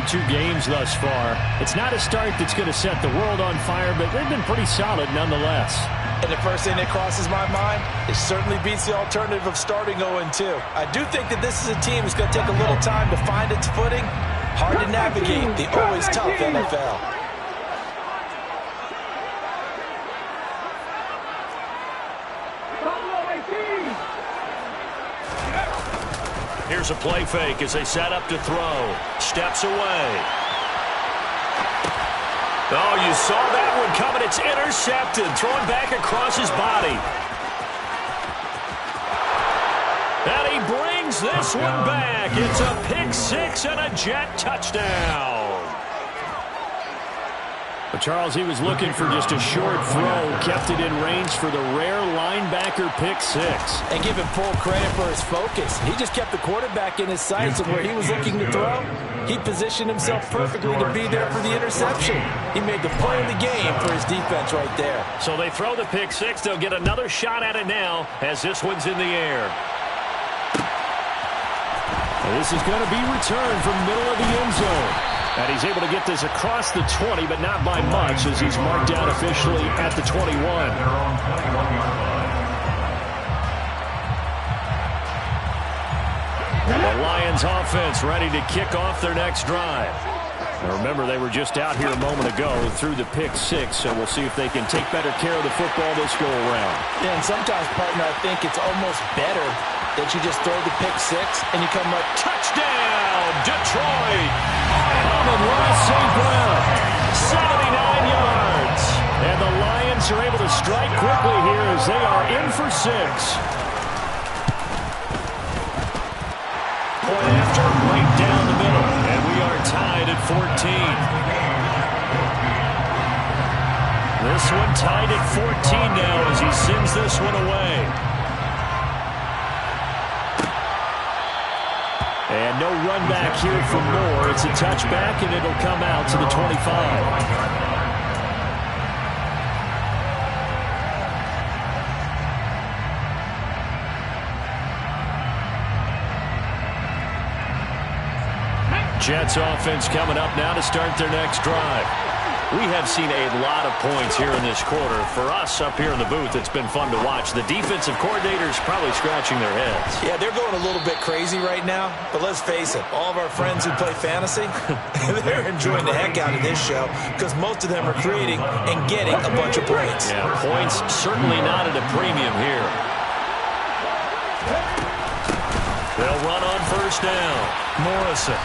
through 2 games thus far. It's not a start that's going to set the world on fire, but they've been pretty solid nonetheless. And the first thing that crosses my mind, it certainly beats the alternative of starting 0-2. I do think that this is a team that's going to take a little time to find its footing. Hard to navigate the always tough NFL. Here's a play fake as they set up to throw. Steps away. Oh, you saw that one coming. It's intercepted. Thrown back across his body. And he brings this one back. It's a pick 6 and a Jet touchdown. But Charles, he was looking for just a short throw. Kept it in range for the rare linebacker pick 6. And give him full credit for his focus. He just kept the quarterback in his sights, and where he was looking to throw, he positioned himself perfectly to be there for the interception. He made the play of the game for his defense right there. So they throw the pick 6. They'll get another shot at it now as this one's in the air. And this is going to be returned from middle of the end zone. And he's able to get this across the 20, but not by much, as he's marked down officially at the 21. And the Lions offense ready to kick off their next drive. Now remember, they were just out here a moment ago through the pick 6, so we'll see if they can take better care of the football this go around. Yeah, and sometimes, partner, I think it's almost better that you just throw the pick 6 and you come up, touchdown, Detroit! Amon-Ra St. Brown, 79 yards. And the Lions are able to strike quickly here as they are in for 6. Point after, right down the middle. And we are tied at 14. This one tied at 14 now as he sends this one away. And no run back here for Moore. It's a touchback, and it'll come out to the 25. Jets offense coming up now to start their next drive. We have seen a lot of points here in this quarter. For us up here in the booth, it's been fun to watch. The defensive coordinators probably scratching their heads. Yeah, they're going a little bit crazy right now. But let's face it, all of our friends who play fantasy, they're enjoying the heck out of this show because most of them are creating and getting a bunch of points. Yeah, points certainly not at a premium here. They'll run on first down. Morrison.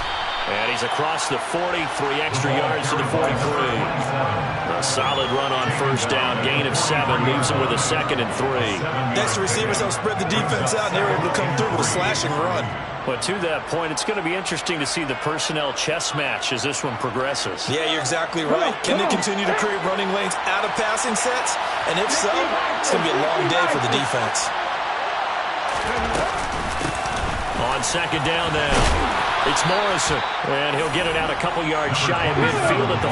And he's across the 40, 3 extra yards to the 43. A solid run on first down, gain of 7, leaves him with a 2nd and 3. Next, receivers help spread the defense out, and they're able to come through with a slash and run. But to that point, it's going to be interesting to see the personnel chess match as this one progresses. Yeah, you're exactly right. Can they continue to create running lanes out of passing sets? And if so, it's going to be a long day for the defense. On second down now. It's Morrison, and he'll get it out a couple yards shy of midfield at the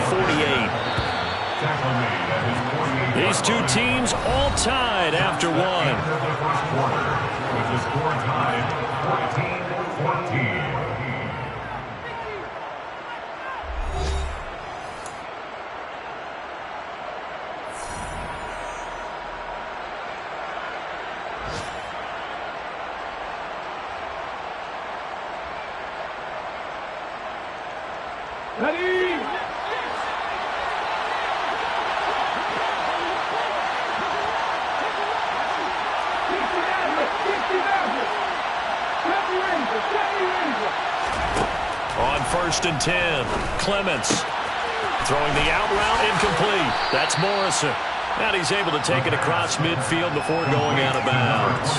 48. These two teams all tied after one. With the score tied 14-14. Ready? On first and 10, Clements throwing the out route incomplete. That's Morrison. And he's able to take it across midfield before going out of bounds.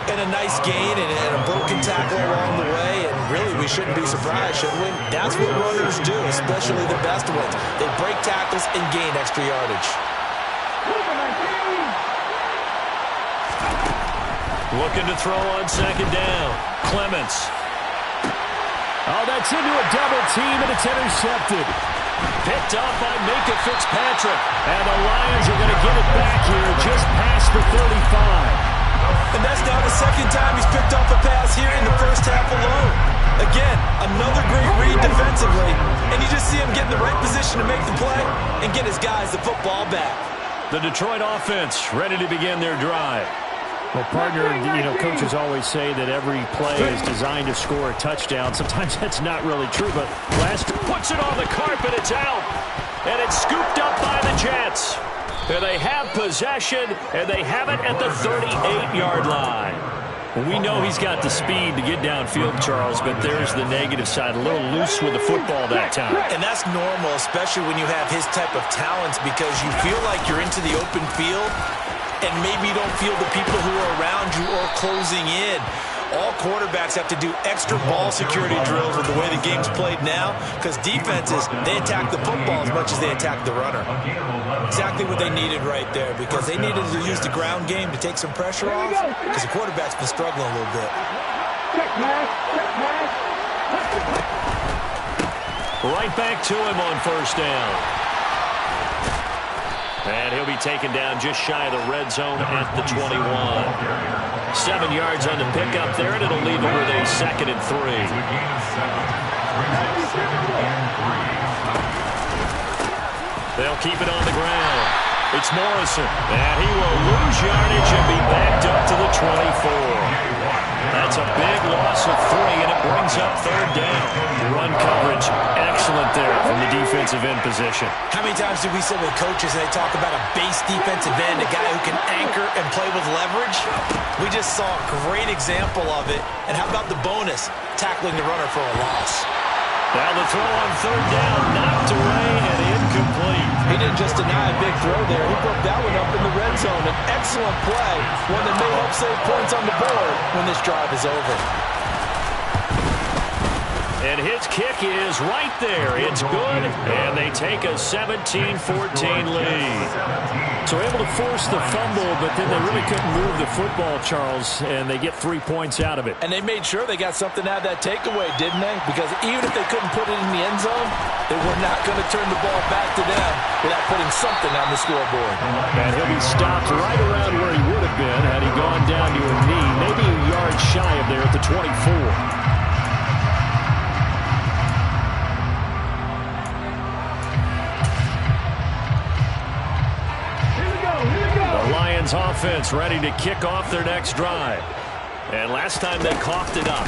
And a nice gain and a broken tackle along the way. And really, we shouldn't be surprised, should we? That's what runners do, especially the best ones. They break tackles and gain extra yardage. Looking to throw on second down. Clements. Oh, that's into a double team, and it's intercepted. Picked off by Minkah Fitzpatrick. And the Lions are going to get it back here just past the 35. And that's now the second time he's picked off a pass here in the first half alone. Again, another great read defensively, and you just see him get in the right position to make the play and get his guys the football back. The Detroit offense ready to begin their drive. Well, partner, coaches always say that every play is designed to score a touchdown. Sometimes that's not really true, but last puts it on the carpet, it's out. And it's scooped up by the Jets. And they have possession, and they have it at the 38-yard line. We know he's got the speed to get downfield, Charles, but there's the negative side. A little loose with the football that time. And that's normal, especially when you have his type of talents, because you feel like you're into the open field, and maybe you don't feel the people who are around you or closing in. All quarterbacks have to do extra ball security drills with the way the game's played now, because defenses, they attack the football as much as they attack the runner. Exactly what they needed right there, because they needed to use the ground game to take some pressure off, because the quarterback's been struggling a little bit. Right back to him on first down. And he'll be taken down just shy of the red zone at the 21. 7 yards on the pickup there, and it'll leave him with a 2nd and 3. They'll keep it on the ground. It's Morrison, and he will lose yardage and be backed up to the 24. That's a big loss of 3, and it brings up 3rd down. Run coverage, excellent there from the defensive end position. How many times do we sit with coaches and they talk about a base defensive end, a guy who can anchor and play with leverage? We just saw a great example of it. And how about the bonus, tackling the runner for a loss? Now the throw on 3rd down, knocked away and incomplete. He didn't just deny a big throw there. He broke that one up in the red zone. An excellent play, one that may help save points on the board when this drive is over. And his kick is right there. It's good, and they take a 17-14 lead. So able to force the fumble, but then they really couldn't move the football, Charles, and they get 3 points out of it. And they made sure they got something out of that takeaway, didn't they? Because even if they couldn't put it in the end zone, they were not going to turn the ball back to them without putting something on the scoreboard. And he'll be stopped right around where he would have been had he gone down to a knee, maybe a yard shy of there at the 24. Offense ready to kick off their next drive. And last time they coughed it up,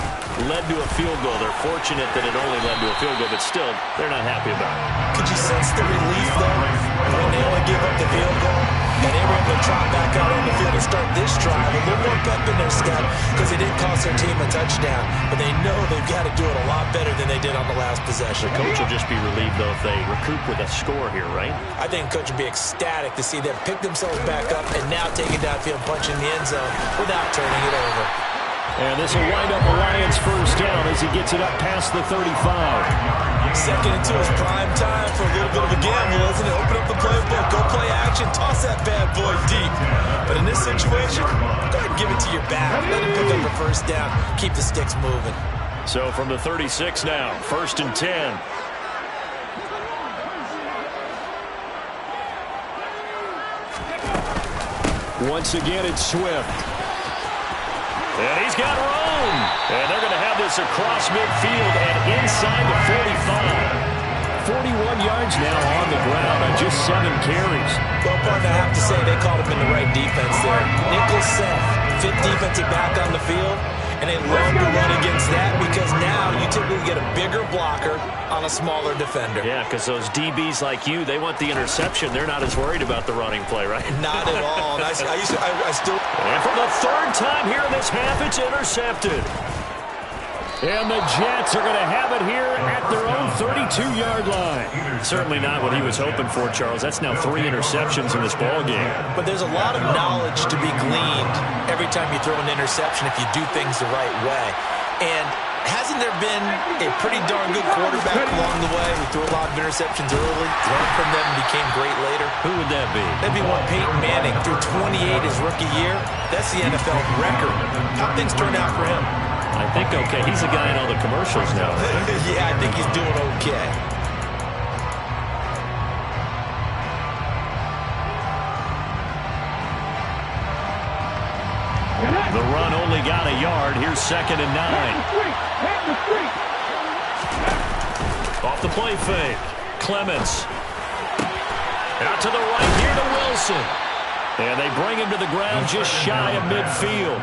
led to a field goal. They're fortunate that it only led to a field goal, but still, they're not happy about it. Could you sense the relief, though, when they only gave up the field goal? And they were able to trot back out on the field and start this drive. A little more pep in their step because they didn't cost their team a touchdown. But they know they've got to do it a lot better than they did on the last possession. The coach will just be relieved, though, if they recoup with a score here, right? I think the coach will be ecstatic to see them pick themselves back up and now take it downfield, punch in the end zone without turning it over. And this will wind up a Lions first down as he gets it up past the 35. 2nd and 2 is prime time for a little bit of a gamble, isn't it? Open up the playbook, go play action, toss that bad boy deep. But in this situation, go ahead and give it to your back. Let him pick up the first down. Keep the sticks moving. So from the 36 now, 1st and 10. Once again, it's Swift. And he's got room. And they're going to have this across midfield and inside the 45. 41 yards now on the ground on just 7 carries. Well, partner, I have to say they called him in the right defense there. Nickel set, 5th defensive back on the field, and they love to run against that because now you typically get a bigger blocker on a smaller defender. Yeah, because those DBs like you, they want the interception. They're not as worried about the running play, right? Not at all. And I still... And for the 3rd time here in this half, it's intercepted. And the Jets are going to have it here at their own 32-yard line. Certainly not what he was hoping for, Charles. That's now 3 interceptions in this ball game. But there's a lot of knowledge to be gleaned every time you throw an interception if you do things the right way. And hasn't there been a pretty darn good quarterback along the way who threw a lot of interceptions early, learned from them, and became great later? Who would that be? That'd be one Peyton Manning, threw 28 his rookie year. That's the NFL record. How things turned out for him? I think okay. He's the guy in all the commercials now. Yeah, I think he's doing okay. The run only got a yard. Here's 2nd and 9. Off the play fake. Clements. Out to the right here to Wilson. And they bring him to the ground just shy of midfield.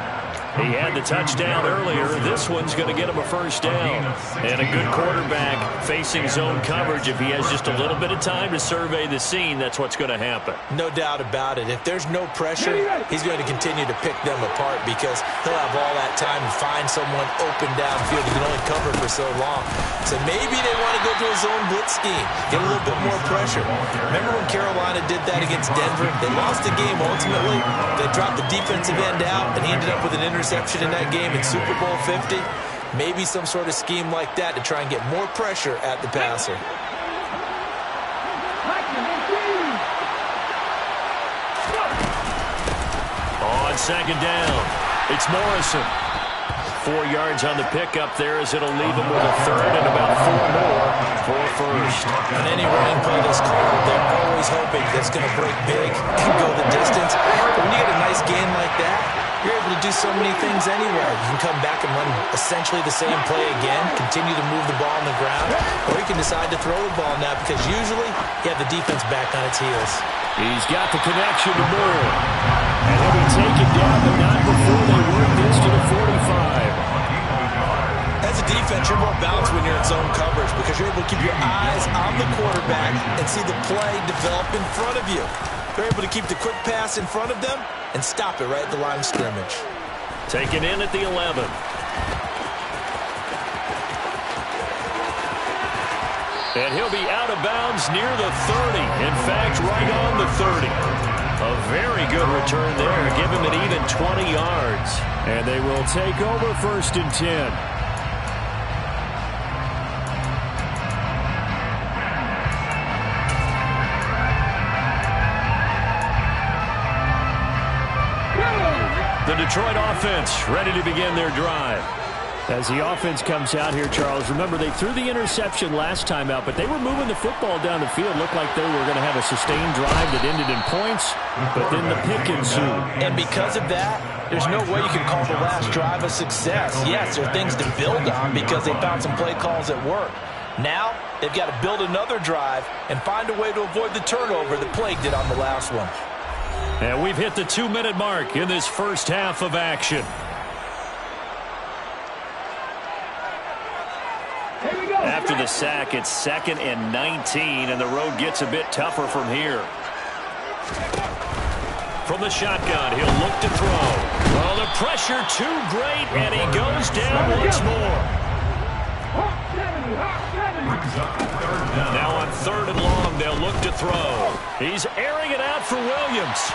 He had the touchdown earlier. This one's going to get him a first down. And a good quarterback facing zone coverage. If he has just a little bit of time to survey the scene, that's what's going to happen. No doubt about it. If there's no pressure, he's going to continue to pick them apart because he'll have all that time to find someone open downfield. He can only cover for so long. So maybe they want to go to a zone blitz scheme, get a little bit more pressure. Remember when Carolina did that against Denver? They lost the game ultimately. They dropped the defensive end out, and he ended up with an interception in that game in Super Bowl 50. Maybe some sort of scheme like that to try and get more pressure at the passer. On second down, it's Morrison. 4 yards on the pickup there as it'll leave him with a third and about 4 more for first. On any running play that's called, they're always hoping that's going to break big and go the distance. But when you get a nice gain like that, you're able to do so many things anyway. You can come back and run essentially the same play again, continue to move the ball on the ground, or you can decide to throw the ball now because usually you have the defense back on its heels. He's got the connection to Moore. And he'll be taken down, but not before they work this to the 45. As a defense, you're more balanced when you're in zone coverage because you're able to keep your eyes on the quarterback and see the play develop in front of you. They're able to keep the quick pass in front of them and stop it right at the line of scrimmage. Taken in at the 11. And he'll be out of bounds near the 30. In fact, right on the 30. A very good return there. Give him an even 20 yards. And they will take over 1st and 10. The Detroit offense ready to begin their drive. As the offense comes out here, Charles, remember they threw the interception last time out, but they were moving the football down the field. Looked like they were going to have a sustained drive that ended in points, but then the pick ensued. And because of that, there's no way you can call the last drive a success. Yes, there are things to build on because they found some play calls at work. Now, they've got to build another drive and find a way to avoid the turnover that plagued it on the last one. And we've hit the 2-minute mark in this first half of action. After the sack, it's 2nd and 19, and the road gets a bit tougher from here. From the shotgun, he'll look to throw. Well, the pressure too great, and he goes down once more. Now on 3rd and long, they'll look to throw. He's airing it out for Williams.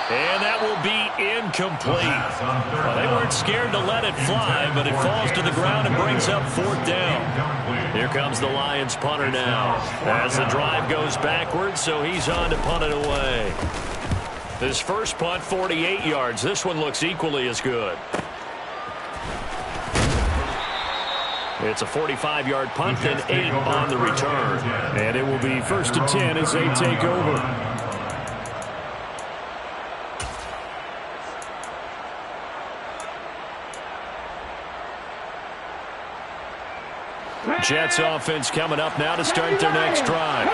And that will be incomplete. Well, they weren't scared to let it fly, but it falls to the ground and brings up 4th down. Here comes the Lions punter now as the drive goes backwards, so he's on to punt it away. His first punt, 48 yards. This one looks equally as good. It's a 45-yard punt and 8 on the return. And it will be 1st and 10 as they take over. Jets offense coming up now to start their next drive.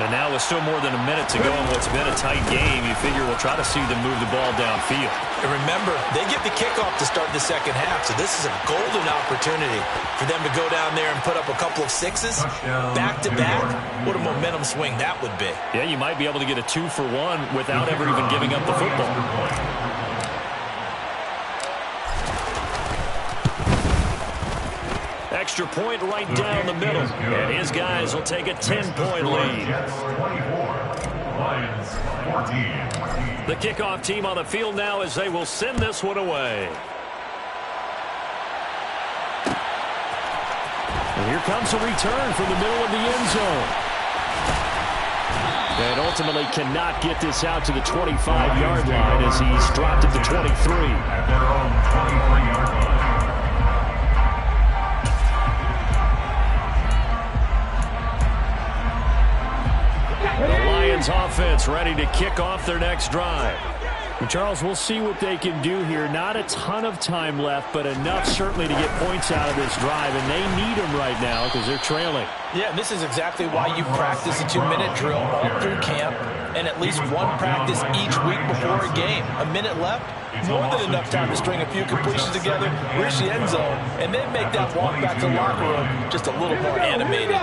And now with still more than a minute to go in what's been a tight game, you figure we'll try to see them move the ball downfield. And remember, they get the kickoff to start the second half, so this is a golden opportunity for them to go down there and put up a couple of sixes back-to-back. What a momentum swing that would be. Yeah, you might be able to get a 2-for-1 without ever even giving up the football. Extra point right down the middle. And his guys will take a 10-point lead. The kickoff team on the field now as they will send this one away. And here comes a return from the middle of the end zone. And ultimately cannot get this out to the 25-yard line as he's dropped at the 23. At their own 23-yard line. The Lions offense ready to kick off their next drive. Charles, we'll see what they can do here. Not a ton of time left, but enough certainly to get points out of this drive, and they need them right now because they're trailing. Yeah, and this is exactly why you practice a 2-minute drill all through camp and at least one practice each week before a game. A minute left, more than enough time to string a few completions together, reach the end zone, and then make that walk back to the locker room just a little more animated.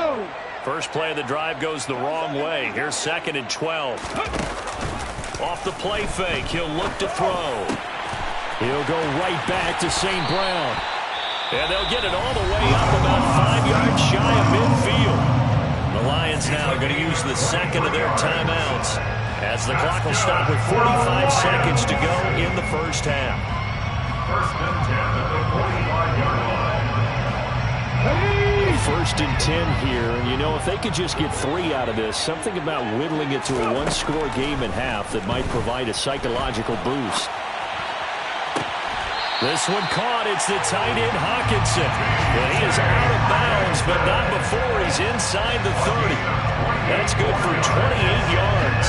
First play of the drive goes the wrong way. Here's 2nd and 12. Off the play fake, he'll look to throw. He'll go right back to St. Brown. And they'll get it all the way up about 5 yards shy of midfield. The Lions now are going to use the second of their timeouts as the clock will stop with 45 seconds to go in the first half. 1st and 10 at the 45-yard line. 1st and 10 here, and you know, if they could just get 3 out of this, something about whittling it to a one-score game at half that might provide a psychological boost. This one caught. It's the tight end Hockenson. Well, he is out of bounds, but not before he's inside the 30. That's good for 28 yards.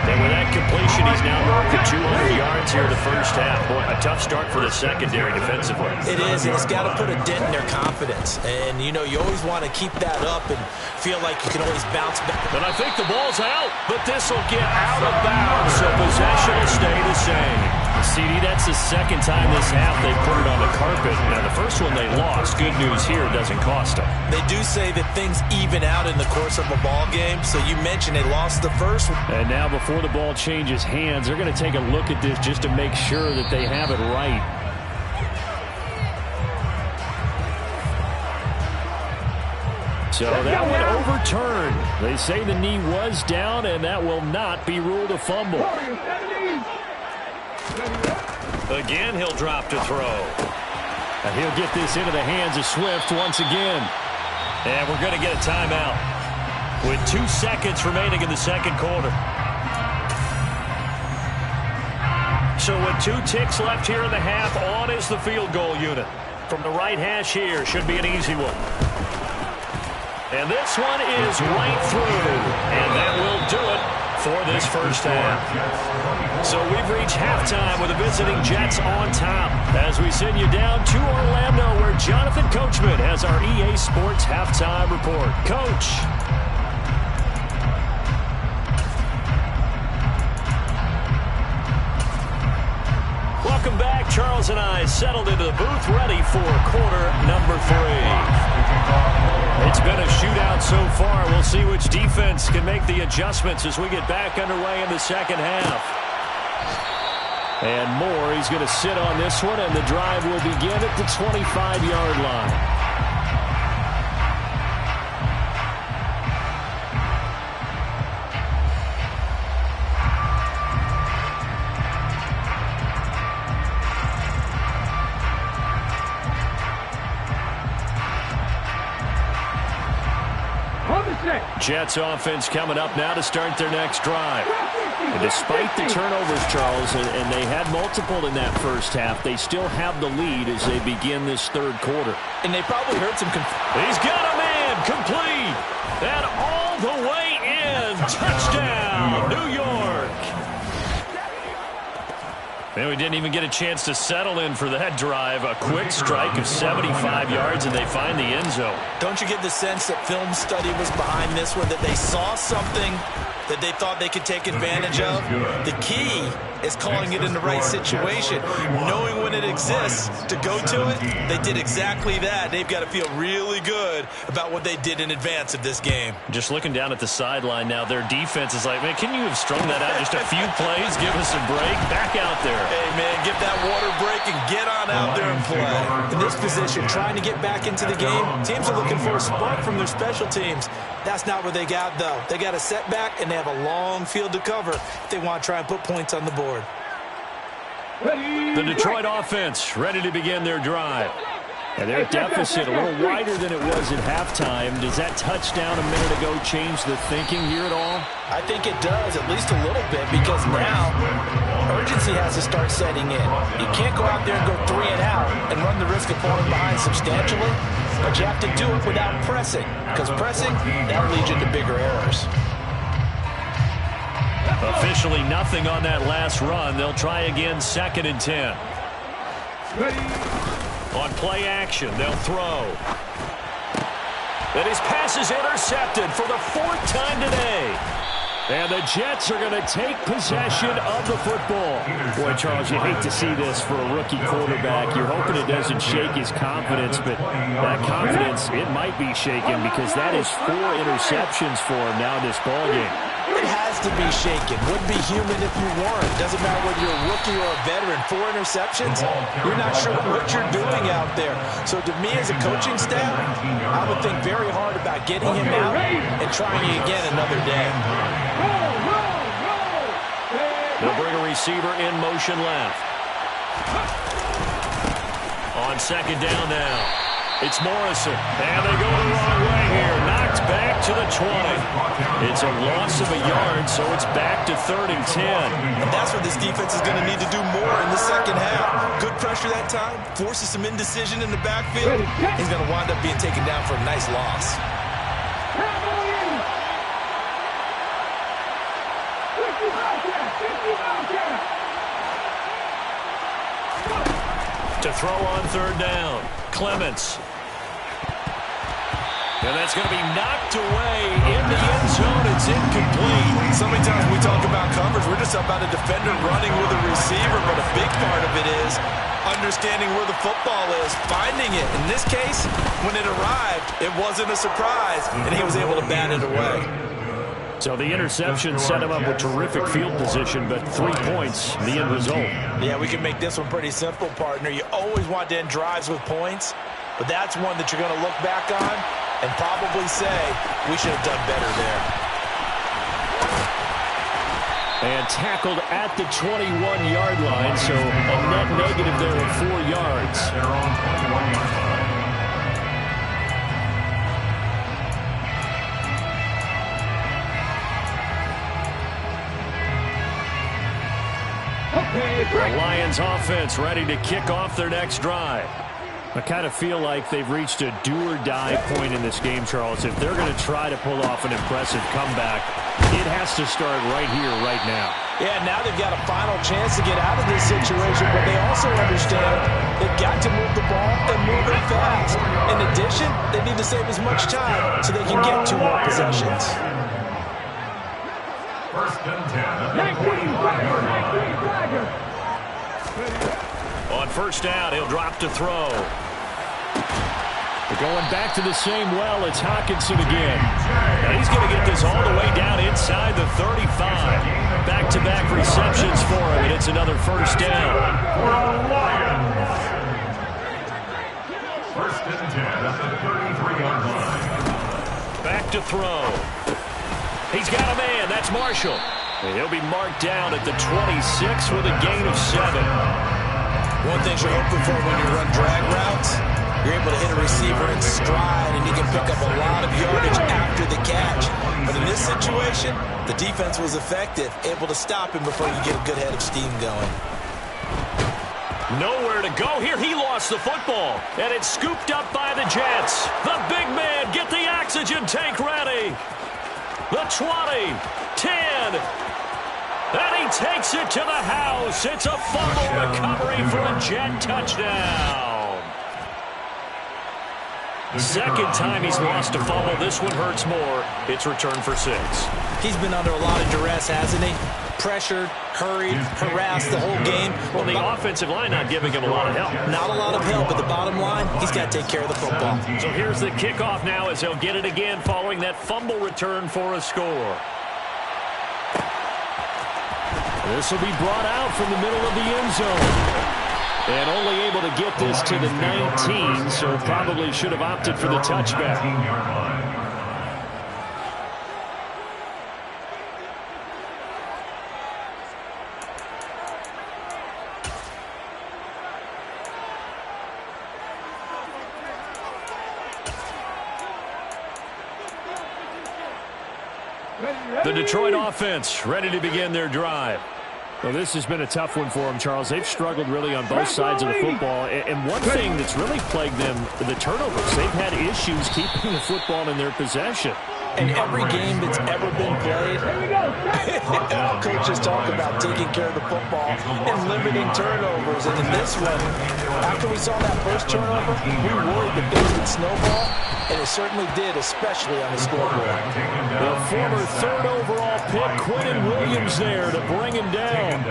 And with that completion, he's now north of 200 yards here in the first half. Boy, a tough start for the secondary defensively. It is, and it's got to put a dent in their confidence. And, you know, you always want to keep that up and feel like you can always bounce back. And I think the ball's out, but this will get out of bounds, so possession will stay the same. CD, that's the second time this half they put it on the carpet. Now, the first one they lost. Good news here, it doesn't cost them. They do say that things even out in the course of a ball game, so you mentioned they lost the first one. And now before the ball changes hands, they're going to take a look at this just to make sure that they have it right. So that one overturned. They say the knee was down, and that will not be ruled a fumble. Again, he'll drop to throw. And he'll get this into the hands of Swift once again. And we're going to get a timeout with 2 seconds remaining in the second quarter. So with 2 ticks left here in the half, on is the field goal unit. From the right hash here, should be an easy one. And this one is right through. And that will do it for this first half. So we've reached halftime with the visiting Jets on top as we send you down to Orlando where Jonathan Coachman has our EA Sports halftime report. Coach. Welcome back. Charles and I settled into the booth ready for quarter number 3. It's been a shootout so far. We'll see which defense can make the adjustments as we get back underway in the second half. And Moore, he's going to sit on this one, and the drive will begin at the 25-yard line. Jets offense coming up now to start their next drive. And despite the turnovers, Charles, and they had multiple in that first half, they still have the lead as they begin this third quarter. And they probably heard some... He's got a man complete. And all the way in. Touchdown, New York. And we didn't even get a chance to settle in for that drive. A quick strike of 75 yards, and they find the end zone. Don't you get the sense that film study was behind this one, that they saw something that they thought they could take advantage of? The key is calling it in the right situation, knowing when it exists to go to it. They did exactly that. They've got to feel really good about what they did in advance of this game. Just looking down at the sideline now, their defense is like, man, can you have strung that out just a few plays? Give us a break. Back out there. Hey, man, get that water break and get on out there and play. In this position, trying to get back into the game, teams are looking for a spark from their special teams. That's not what they got, though. They got a setback, and they have a long field to cover if they want to try and put points on the board. The Detroit offense ready to begin their drive. And their deficit a little wider than it was at halftime. Does that touchdown a minute ago change the thinking here at all? I think it does, at least a little bit, because now urgency has to start setting in. You can't go out there and go 3 and out and run the risk of falling behind substantially, but you have to do it without pressing, because pressing, that'll lead you to bigger errors. Officially nothing on that last run. They'll try again 2nd and 10. On play action, they'll throw. And his pass is intercepted for the 4th time today. And the Jets are going to take possession of the football. Boy, Charles, you hate to see this for a rookie quarterback. You're hoping it doesn't shake his confidence, but that confidence, it might be shaken because that is 4 interceptions for him now in this ballgame. It has to be shaken. Wouldn't be human if you weren't. Doesn't matter whether you're a rookie or a veteran. 4 interceptions, you're not sure what you're doing out there. So to me as a coaching staff, I would think very hard about getting him out and trying again another day. They'll bring a receiver in motion left. On 2nd down now, it's Morrison. And they go the wrong way here. Knocked back to the 20. It's a loss of a yard, so it's back to 3rd and 10. And that's what this defense is going to need to do more in the second half. Good pressure that time. Forces some indecision in the backfield. He's going to wind up being taken down for a nice loss. To throw on 3rd down, Clements. And that's going to be knocked away in the end zone. It's incomplete. So many times we talk about coverage, we're just about a defender running with a receiver, but a big part of it is understanding where the football is, finding it. In this case, when it arrived, it wasn't a surprise, and he was able to bat it away. So the interception set him up with terrific field position, but 3 points, the end result. Yeah, we can make this one pretty simple, partner. You always want to end drives with points, but that's one that you're going to look back on and probably say, we should have done better there. And tackled at the 21-yard line, so a net negative there of 4 yards. They're on 21-yard line. The Lions offense ready to kick off their next drive. I kind of feel like they've reached a do-or-die point in this game, Charles. If they're going to try to pull off an impressive comeback, it has to start right here, right now. Yeah, now they've got a final chance to get out of this situation, but they also understand they've got to move the ball and move it fast. In addition, they need to save as much time so they can get 2 more possessions. 1st and 10 at the 45-yard line. On 1st down, he'll drop to throw. They're going back to the same well. It's Hockenson again. And he's going to get this all the way down inside the 35. Back-to-back receptions for him, and it's another 1st down. 1st and 10 at the 33-yard line. Back to throw. He's got a man. That's Marshall. And he'll be marked down at the 26 with a gain of 7. One thing you're hoping for when you run drag routes, you're able to hit a receiver in stride, and he can pick up a lot of yardage after the catch. But in this situation, the defense was effective, able to stop him before you get a good head of steam going. Nowhere to go here. He lost the football, and it's scooped up by the Jets. The big man, get the oxygen tank ready. The 20, 10, and he takes it to the house. It's a fumble recovery for a Jet touchdown. Second time he's lost a fumble. This one hurts more. It's returned for 6. He's been under a lot of duress, hasn't he? Pressured, hurried, harassed the whole game. Well, the offensive line not giving him a lot of help. Not a lot of help, but the bottom line, he's got to take care of the football. So here's the kickoff now as he'll get it again following that fumble return for a score. This will be brought out from the middle of the end zone. And only able to get this to the 19, so probably should have opted for the touchback. The Detroit offense ready to begin their drive. Well, this has been a tough one for them, Charles. They've struggled really on both sides of the football. And one thing that's really plagued them, the turnovers. They've had issues keeping the football in their possession. And every game that's ever been played, all coaches talk about taking care of the football and limiting turnovers. And in this one, after we saw that first turnover, we worried that things would snowball, and it certainly did, especially on the scoreboard. The former third overall pick, Quinnen Williams, there to bring him down.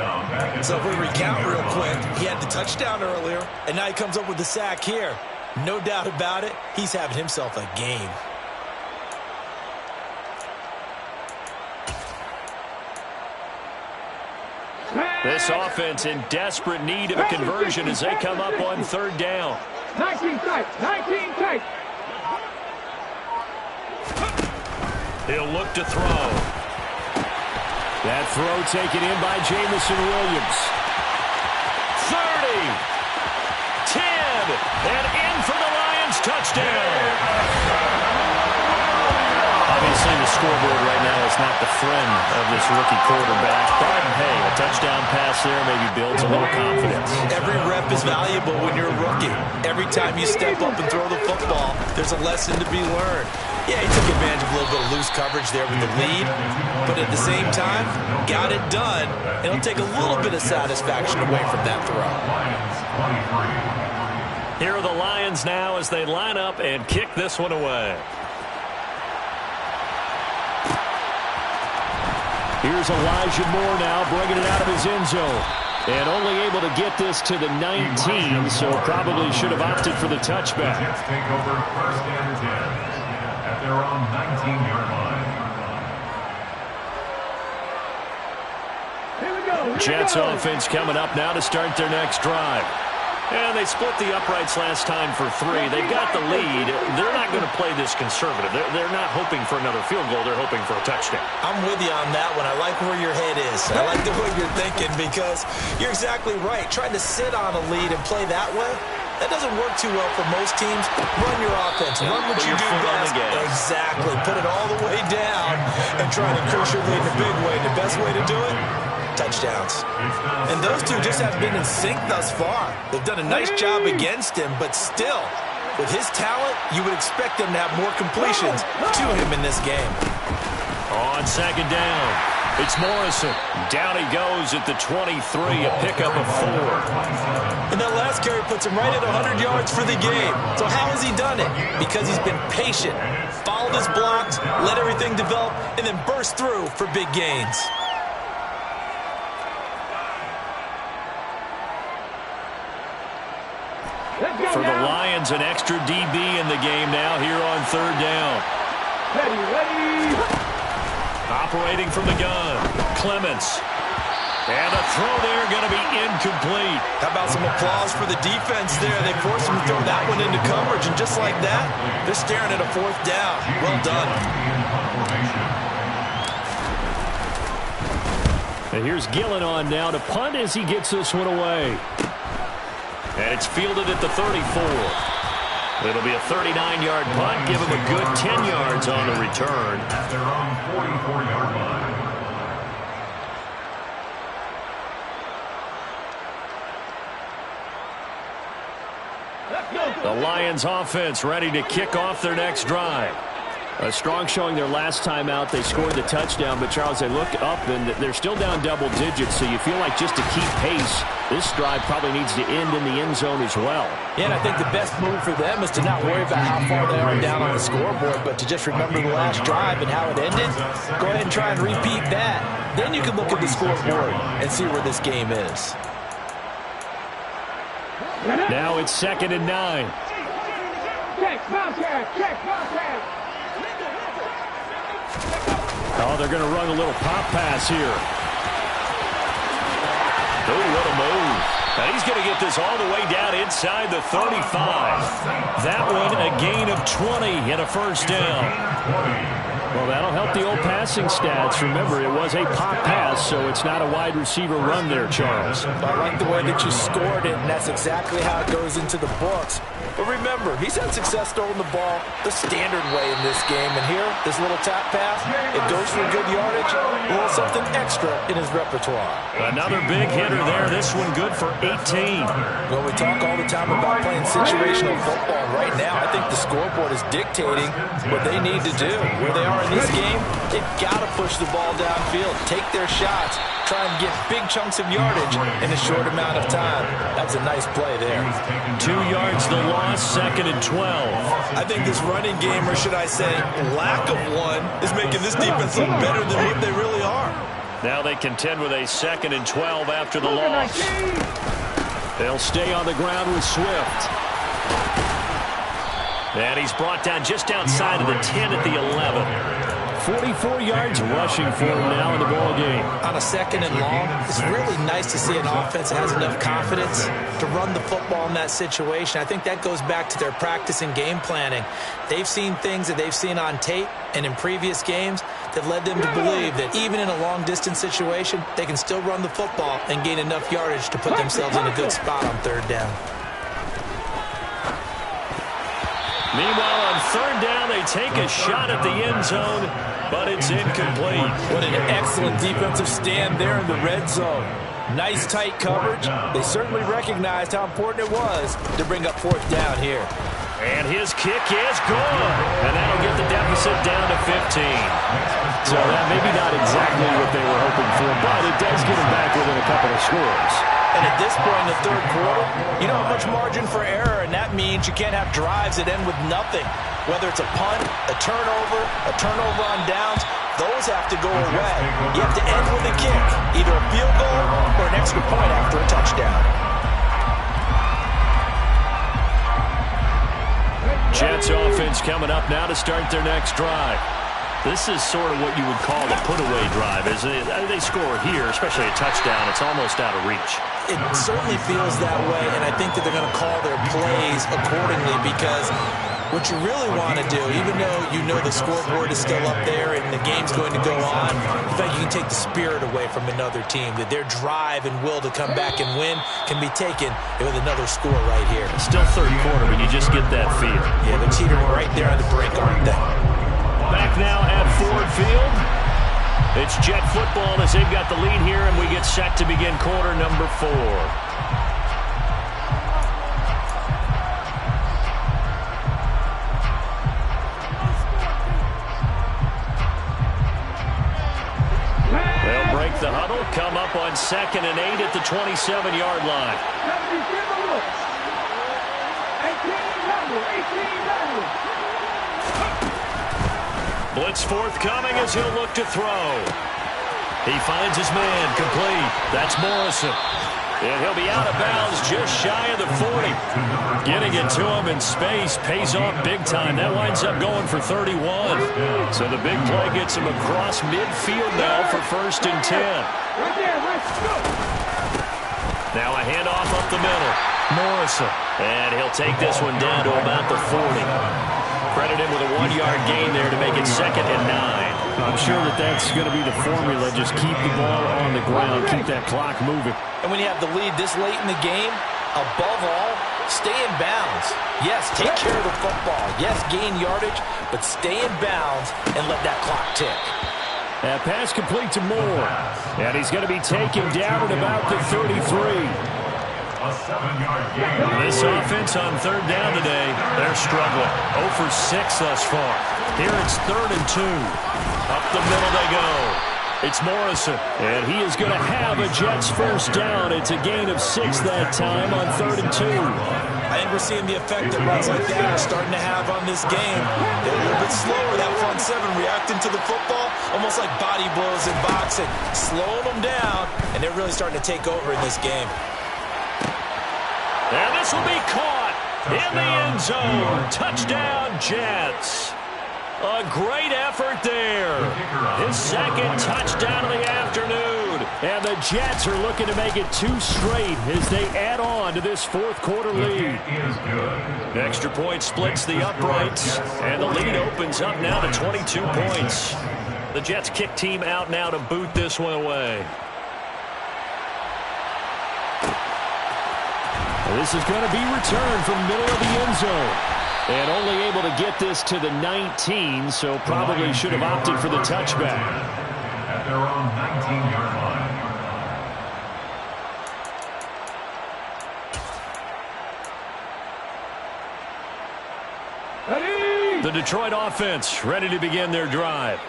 So if we recount real quick, he had the touchdown earlier, and now he comes up with the sack here. No doubt about it, he's having himself a game. This offense in desperate need of a conversion as they come up on third down. 19 tight, 19 tight. He'll look to throw. That throw taken in by Jameson Williams. 30, 10, and in for the Lions touchdown. Obviously, the scoreboard right now is not the friend of this rookie quarterback, but hey, a touchdown pass there maybe builds a little confidence. Every rep is valuable when you're a rookie. Every time you step up and throw the football, there's a lesson to be learned. Yeah, he took advantage of a little bit of loose coverage there with the lead, but at the same time, got it done, and it'll take a little bit of satisfaction away from that throw. Here are the Lions now as they line up and kick this one away. Here's Elijah Moore now bringing it out of his end zone. And only able to get this to the 19, so probably should have opted for the touchback. Jets take over first and 10 at their own 19-yard line. Jets offense coming up now to start their next drive. And they split the uprights last time for 3. They've got the lead. They're not going to play this conservative. They're not hoping for another field goal. They're hoping for a touchdown. I'm with you on that one. I like where your head is. I like the way you're thinking because you're exactly right. Trying to sit on a lead and play that way, that doesn't work too well for most teams. Run your offense. Run what you do best. Exactly. Put it all the way down and try to increase your lead in a big way. The best way to do it? Touchdowns. And those two just have been in sync thus far. They've done a nice job against him, but still, with his talent, you would expect them to have more completions to him in this game. On second down, it's Morrison. Down he goes at the 23, a pickup of 4. And that last carry puts him right at 100 yards for the game. So how has he done it? Because he's been patient, followed his blocks, let everything develop, and then burst through for big gains. For the Lions, an extra DB in the game now here on third down. Ready. Operating from the gun, Clements. And a throw there going to be incomplete. How about some applause for the defense there? They forced him to throw that one into coverage, and just like that, they're staring at a fourth down. Well done. And here's Gillen on now to punt as he gets this one away. And it's fielded at the 34. It'll be a 39-yard punt. Give him a good 10 yards on the return. At their own 44-yard line. The Lions offense ready to kick off their next drive. A strong showing their last time out. They scored the touchdown, but Charles, they look up and they're still down double digits, so you feel like just to keep pace, this drive probably needs to end in the end zone as well. Yeah, and I think the best move for them is to not worry about how far they are down on the scoreboard, but to just remember the last drive and how it ended. Go ahead and try and repeat that. Then you can look at the scoreboard and see where this game is. Now it's 2nd and 9. Check, check, Oh, they're going to run a little pop pass here. Oh, what a move. Now he's going to get this all the way down inside the 35. That one a gain of 20 and a first down. Well, that'll help the old passing stats. Remember, it was a pop pass, so it's not a wide receiver run there, Charles. I like the way that you scored it, and that's exactly how it goes into the books. But remember, he's had success throwing the ball the standard way in this game. And here, this little tap pass, it goes for good yardage, a little something extra in his repertoire. Another big hitter there. This one good for 18. Well, we talk all the time about playing situational football. Right now, I think the scoreboard is dictating what they need to do, where they are in in this game, they've got to push the ball downfield, take their shots, try and get big chunks of yardage in a short amount of time. That's a nice play there. 2 yards the loss, 2nd and 12. I think this running game, or should I say lack of one, is making this defense look better than what they really are. Now they contend with a 2nd and 12 after the loss. They'll stay on the ground with Swift. And he's brought down just outside of the 10 at the 11. 44 yards rushing for him now in the ball game. On a 2nd and long, it's really nice to see an offense that has enough confidence to run the football in that situation. I think that goes back to their practice and game planning. They've seen things that they've seen on tape and in previous games that led them to believe that even in a long-distance situation, they can still run the football and gain enough yardage to put themselves in a good spot on 3rd down. Meanwhile, on 3rd down, they take a shot at the end zone, but it's incomplete. What an excellent defensive stand there in the red zone. Nice tight coverage. They certainly recognized how important it was to bring up 4th down here. And his kick is good. And that'll get the deficit down to 15. So that maybe not exactly what they were hoping for, but it does get them back within a couple of scores. And at this point in the 3rd quarter, you don't have much margin for error, and that means you can't have drives that end with nothing. Whether it's a punt, a turnover on downs, those have to go away. You have to end with a kick, either a field goal or an extra point after a touchdown. Jets offense coming up now to start their next drive. This is sort of what you would call a put-away drive, isn't it? They score here, especially a touchdown. It's almost out of reach. It certainly feels that way, and I think that they're going to call their plays accordingly because what you really want to do, even though you know the scoreboard is still up there and the game's going to go on, in fact, you can take the spirit away from another team, that their drive and will to come back and win can be taken with another score right here. Still 3rd quarter, but you just get that feel. Yeah, they're teetering right there on the brink, aren't they? Back now at Ford Field. It's Jet football as they've got the lead here, and we get set to begin quarter number 4. They'll break the huddle, come up on 2nd and 8 at the 27-yard line. 18 Blitz forthcoming as he'll look to throw. He finds his man, complete. That's Morrison. And he'll be out of bounds just shy of the 40. Getting it to him in space pays off big time. That winds up going for 31. So the big play gets him across midfield now for 1st and 10. Now a handoff up the middle. Morrison. And he'll take this one down to about the 40. Credit him with a 1-yard gain there to make it 2nd and 9. I'm sure that's going to be the formula. Just keep the ball on the ground. Keep that clock moving. And when you have the lead this late in the game, above all, stay in bounds. Yes, take care of the football. Yes, gain yardage, but stay in bounds and let that clock tick. That pass complete to Moore. And he's going to be taken down at about the 33. This offense on 3rd down today, they're struggling. 0 for 6 thus far. Here it's 3rd and 2. Up the middle they go. It's Morrison. And he is going to have a Jets 1st down. It's a gain of 6 that time on 3rd and 2. I think we're seeing the effect that runs like that are starting to have on this game. They're a little bit slower, that front 7, reacting to the football, almost like body blows in boxing, slowing them down, and they're really starting to take over in this game. And this will be caught in the end zone. Touchdown, Jets. A great effort there. His 2nd touchdown of the afternoon. And the Jets are looking to make it 2 straight as they add on to this 4th quarter lead. Extra point splits the uprights. And the lead opens up now to 22 points. The Jets kick team out now to boot this one away. This is going to be returned from middle of the end zone. And only able to get this to the 19, so probably should have opted for the touchback. At their own 19-yard line. The Detroit offense ready to begin their drive.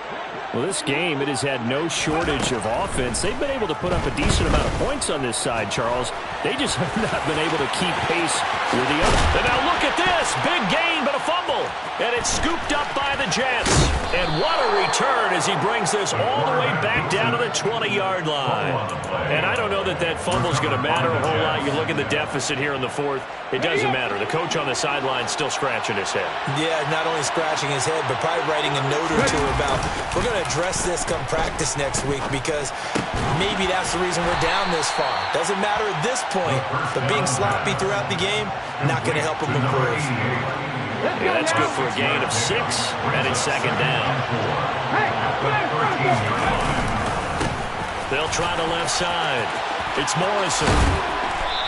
Well, this game, it has had no shortage of offense. They've been able to put up a decent amount of points on this side, Charles. They just have not been able to keep pace with the other. And now look at this. Big gain, but a fumble. And it's scooped up by the Jets. And what a return as he brings this all the way back down to the 20-yard line. And I don't know that that fumble's going to matter a whole lot. You look at the deficit here in the fourth. It doesn't matter. The coach on the sideline still scratching his head. Yeah, not only scratching his head, but probably writing a note or two about, we're going to address this come practice next week because maybe that's the reason we're down this far. Doesn't matter at this point, but being sloppy throughout the game, not going to help him improve. Yeah, that's good for a gain of 6, and it's second down. They'll try the left side. It's Morrison.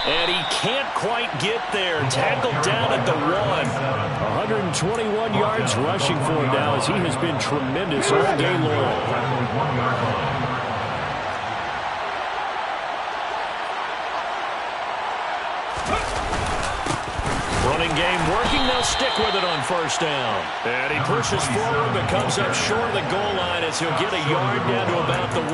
And he can't quite get there. Tackled down at the 1. 121 yards rushing for him now as he has been tremendous all day long. Running game working. They'll stick with it on first down. And he pushes forward but comes up short of the goal line as he'll get a yard down to about the 1.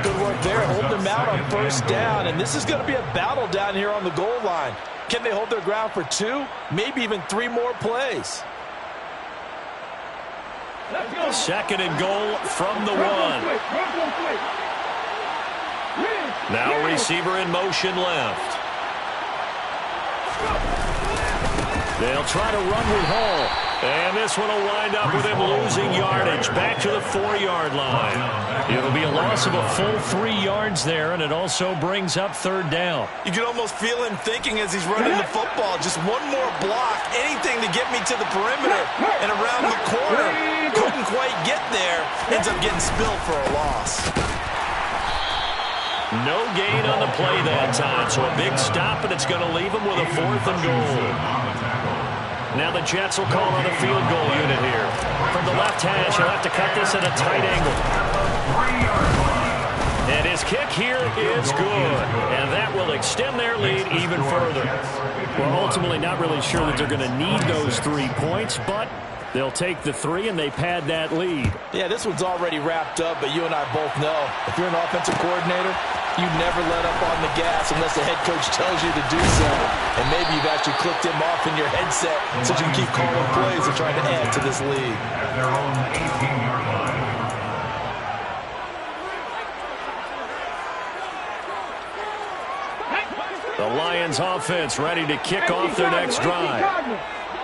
Good work there, holding them out on first down. And this is going to be a battle down here on the goal line. Can they hold their ground for 2, maybe even 3 more plays? Second and goal from the 1. Now receiver in motion left. They'll try to run with Hall. And this one will wind up with him losing yardage back to the 4-yard line. It'll be a loss of a full 3 yards there, and it also brings up third down. You can almost feel him thinking as he's running the football. Just one more block, anything to get me to the perimeter and around the corner. Couldn't quite get there. Ends up getting spilled for a loss. No gain on the play that time, so a big stop, and it's going to leave him with a 4th and goal. Now the Jets will call on the field goal unit here. From the left hash, he'll have to cut this at a tight angle. And his kick here is good. And that will extend their lead even further. Well, ultimately not really sure that they're going to need those 3 points, but they'll take the 3 and they pad that lead. Yeah, this one's already wrapped up, but you and I both know if you're an offensive coordinator, you never let up on the gas unless the head coach tells you to do so. And maybe you've actually clicked him off in your headset so you can keep calling plays and trying to add to this lead. At their own 18-yard line. The Lions offense ready to kick off their next drive.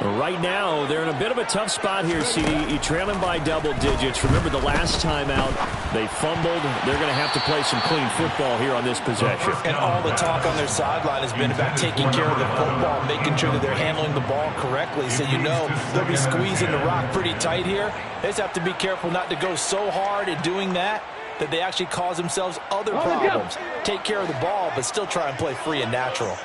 Right now, they're in a bit of a tough spot here, CD. You're trailing by double digits. Remember the last time out, they fumbled. They're going to have to play some clean football here on this possession. And all the talk on their sideline has been about taking care of the football, making sure that they're handling the ball correctly. So you know they'll be squeezing the rock pretty tight here. They just have to be careful not to go so hard in doing that they actually cause themselves other problems. Take care of the ball, but still try and play free and natural.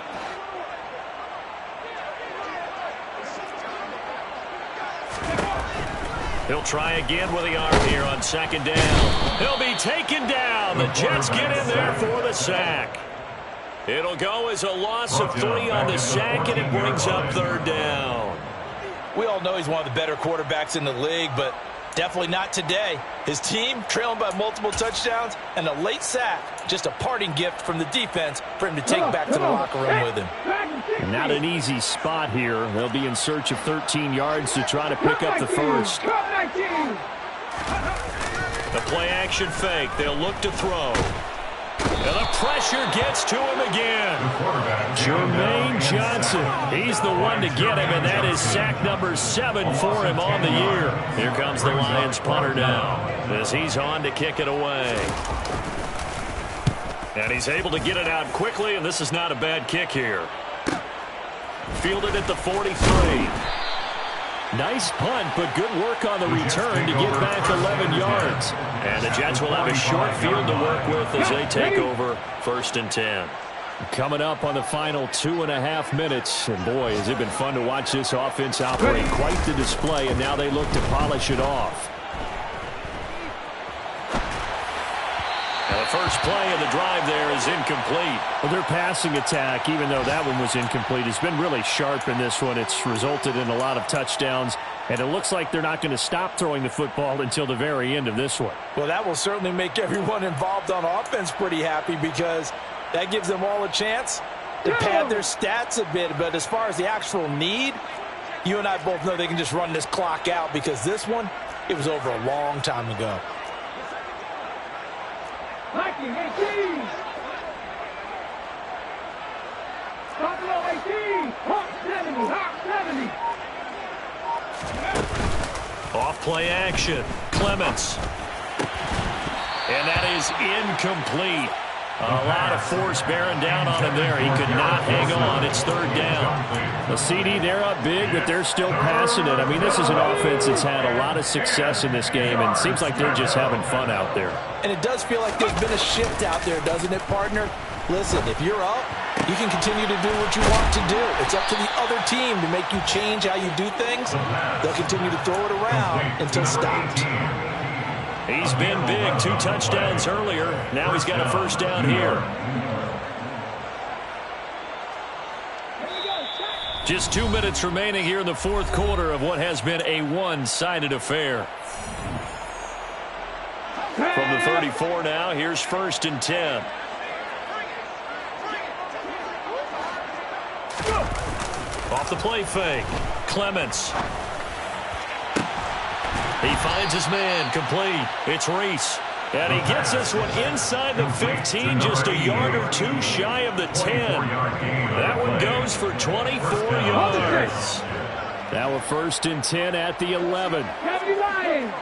He'll try again with the arm here on second down. He'll be taken down. The Jets get in there for the sack. It'll go as a loss of 3 on the sack, and it brings up third down. We all know he's one of the better quarterbacks in the league, but definitely not today. His team trailing by multiple touchdowns and a late sack. Just a parting gift from the defense for him to take back to the locker room with him. Not an easy spot here. They'll be in search of 13 yards to try to pick up the first. The play action fake. They'll look to throw. And the pressure gets to him again. Jermaine Johnson. He's the one to get him, and that is sack number 7 for him on the year. Here comes the Lions punter now as he's on to kick it away. And he's able to get it out quickly, and this is not a bad kick here. Fielded at the 43. Nice punt, but good work on the return to get back 11 yards. And the Jets will have a short field to work with as they take over 1st and 10. Coming up on the final 2.5 minutes. And boy, has it been fun to watch this offense operate. Quite the display, and now they look to polish it off. Now the first play of the drive there is incomplete. Well, their passing attack, even though that one was incomplete, has been really sharp in this one. It's resulted in a lot of touchdowns And it looks like they're not going to stop throwing the football until the very end of this one. Well, that will certainly make everyone involved on offense pretty happy because that gives them all a chance to pad their stats a bit. But as far as the actual need, you and I both know they can just run this clock out because this one, it was over a long time ago. 19-18. Buffalo 18. Hawk 70. Hawk 70. Off play action. Clements. And that is incomplete. A lot of force bearing down on him there. He could not hang on. It's third down. The CD, they're up big, but they're still passing it. I mean, this is an offense that's had a lot of success in this game, and it seems like they're just having fun out there. And it does feel like there's been a shift out there, doesn't it, partner? Listen, if you're up, you can continue to do what you want to do. It's up to the other team to make you change how you do things. They'll continue to throw it around until stopped. He's been big. 2 touchdowns earlier. Now he's got a first down here. Just 2 minutes remaining here in the fourth quarter of what has been a one-sided affair. From the 34 now, here's 1st and 10. Off the play fake. Clements. He finds his man, complete. It's Reese. And he gets this one inside the 15, just a yard or 2 shy of the 10. That one goes for 24 yards. Now a 1st and 10 at the 11. 70 Lions.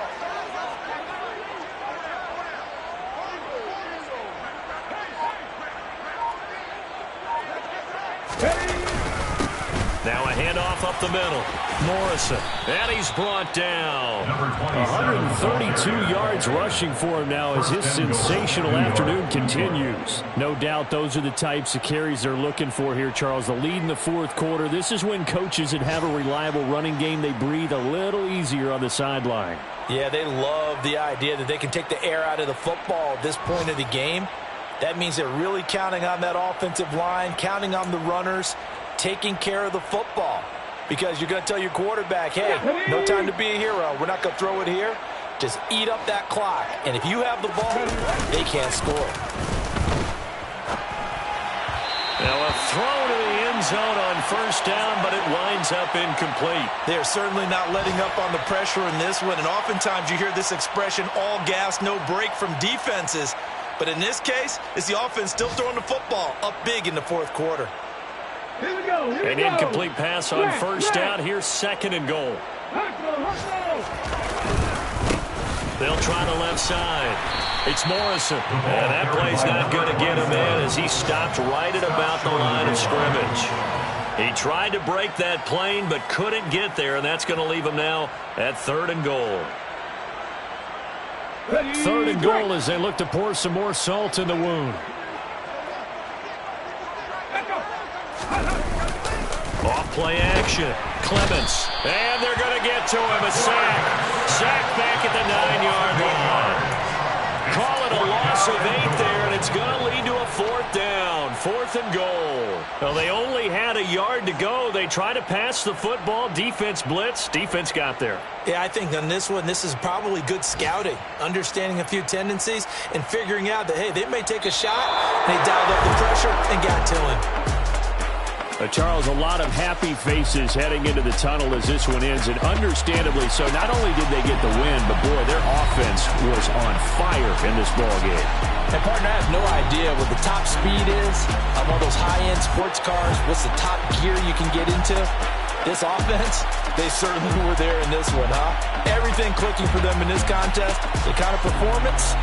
Now a handoff up the middle. Morrison. And he's brought down. 132 yards rushing for him now as his sensational afternoon continues. No doubt those are the types of carries they're looking for here, Charles. The lead in the fourth quarter. This is when coaches that have a reliable running game, they breathe a little easier on the sideline. Yeah, they love the idea that they can take the air out of the football at this point of the game. That means they're really counting on that offensive line, counting on the runners, taking care of the football. Because you're going to tell your quarterback, hey, no time to be a hero. We're not going to throw it here. Just eat up that clock. And if you have the ball, they can't score. Now a throw to the end zone on first down, but it winds up incomplete. They're certainly not letting up on the pressure in this one. And oftentimes you hear this expression, all gas, no break from defenses. But in this case, it's the offense still throwing the football up big in the fourth quarter. Here we go. An incomplete pass on first down. Here's 2nd and goal. They'll try the left side. It's Morrison. And that play's not going to get him in as he stopped right at about the line of scrimmage. He tried to break that plane but couldn't get there, and that's going to leave him now at 3rd and goal. 3rd and goal as they look to pour some more salt in the wound. Off play action. Clements. And they're going to get to him. A sack. Sack back at the 9-yard line. Call it a loss of 8 there, and it's going to lead to a 4th down. 4th and goal. Well, they only had a yard to go. They try to pass the football. Defense blitz. Defense got there. Yeah, I think on this one, this is probably good scouting, understanding a few tendencies, and figuring out that, hey, they may take a shot. They dialed up the pressure and got to him. Charles, a lot of happy faces heading into the tunnel as this one ends, and understandably so. Not only did they get the win, but, boy, their offense was on fire in this ballgame. And, partner, I have no idea what the top speed is on one of those high-end sports cars. What's the top gear you can get into? This offense, they certainly were there in this one, huh? Everything clicking for them in this contest, the kind of performance